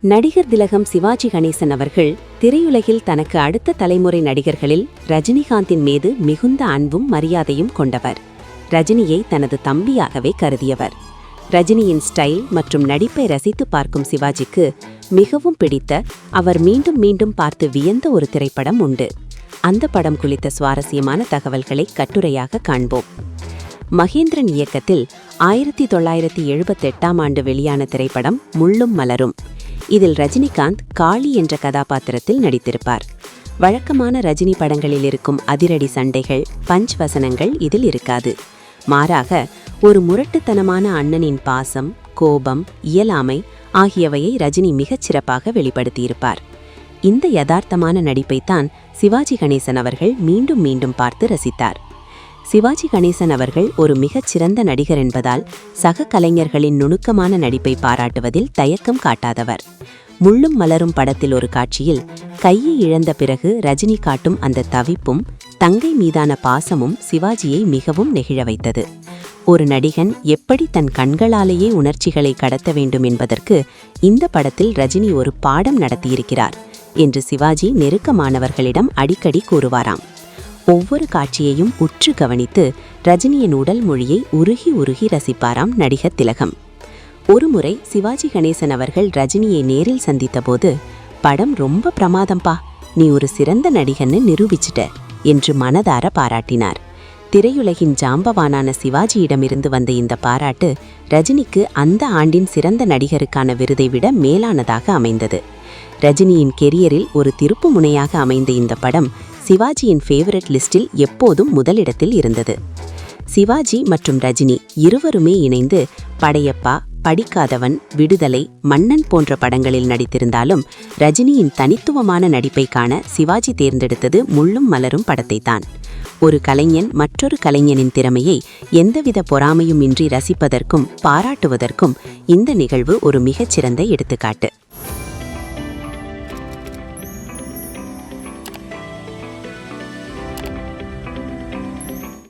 நடிகர் திலகம் சிவாஜி கணேசன் அவர்கள் திரையுலகில் தனக்கு அடுத்த தலைமுறை நடிகர்களில் ரஜினிகாந்தின் மீது மிகுந்த அன்பும் மரியாதையும் கொண்டவர். ரஜினியை தனது தம்பியாகவே கருதியவர். ரஜினியின் ஸ்டைல் மற்றும் நடிப்பை ரசித்து பார்க்கும் சிவாஜிக்கு மிகவும் பிடித்த, அவர் மீண்டும் மீண்டும் பார்த்து வியந்த ஒரு திரைப்படம் உண்டு. அந்த படம் குறித்த சுவாரஸ்யமான தகவல்களை கட்டுரையாக காண்போம். மகேந்திரன் இயக்கத்தில் 1978ஆம் ஆண்டு வெளியான திரைப்படம் முள்ளும் மலரும். இதில் ரஜினிகாந்த் காளி என்ற கதாபாத்திரத்தில் நடித்திருப்பார். வழக்கமான ரஜினி படங்களில் இருக்கும் அதிரடி சண்டைகள், பஞ்ச் வசனங்கள் இதில் இருக்காது. மாறாக ஒரு முரட்டுத்தனமான அண்ணனின் பாசம், கோபம், இயலாமை ஆகியவையை ரஜினி மிகச் சிறப்பாக வெளிப்படுத்தியிருப்பார். இந்த யதார்த்தமான நடிப்பைத்தான் சிவாஜி கணேசன் அவர்கள் மீண்டும் மீண்டும் பார்த்து ரசித்தார். சிவாஜி கணேசன் அவர்கள் ஒரு மிகச் சிறந்த நடிகர் என்பதால் சக கலைஞர்களின் நுணுக்கமான நடிப்பை பாராட்டுவதில் தயக்கம் காட்டாதவர். முள்ளும் மலரும் படத்தில் ஒரு காட்சியில் கையை இழந்த பிறகு ரஜினி காட்டும் அந்த தவிப்பும் தங்கை மீதான பாசமும் சிவாஜியை மிகவும் நெகிழ வைத்தது. ஒரு நடிகன் எப்படி தன் கண்களாலேயே உணர்ச்சிகளை கடத்த வேண்டும் என்பதற்கு இந்த படத்தில் ரஜினி ஒரு பாடம் நடத்தியிருக்கிறார் என்று சிவாஜி நெருக்கமானவர்களிடம் அடிக்கடி கூறுவாராம். ஒவ்வொரு காட்சியையும் உற்று கவனித்து ரஜினியின் உடல் மொழியை உருகி உருகி ரசிப்பாராம் நடிகர் திலகம். ஒருமுறை சிவாஜி கணேசன் அவர்கள் ரஜினியை நேரில் சந்தித்தபோது, படம் ரொம்ப பிரமாதம்பா, நீ ஒரு சிறந்த நடிகன்னு நிரூபிச்சிட்ட என்று மனதார பாராட்டினார். திரையுலகின் ஜாம்பவானான சிவாஜியிடமிருந்து வந்த இந்த பாராட்டு ரஜினிக்கு அந்த ஆண்டின் சிறந்த நடிகருக்கான விருதை விட மேலானதாக அமைந்தது. ரஜினியின் கெரியரில் ஒரு திருப்பு முனையாக அமைந்த இந்த படம் சிவாஜியின் ஃபேவரட் லிஸ்டில் எப்போதும் முதலிடத்தில் இருந்தது. சிவாஜி மற்றும் ரஜினி இருவருமே இணைந்து படையப்பா, படிக்காதவன், விடுதலை, மன்னன் போன்ற படங்களில் நடித்திருந்தாலும் ரஜினியின் தனித்துவமான நடிப்பை காண சிவாஜி தேர்ந்தெடுத்தது முள்ளும் மலரும் படத்தைத்தான். ஒரு கலைஞன் மற்றொரு கலைஞனின் திறமையை எந்தவித பொறாமையும் இன்றி ரசிப்பதற்கும் பாராட்டுவதற்கும் இந்த நிகழ்வு ஒரு மிகச்சிறந்த எடுத்துக்காட்டு.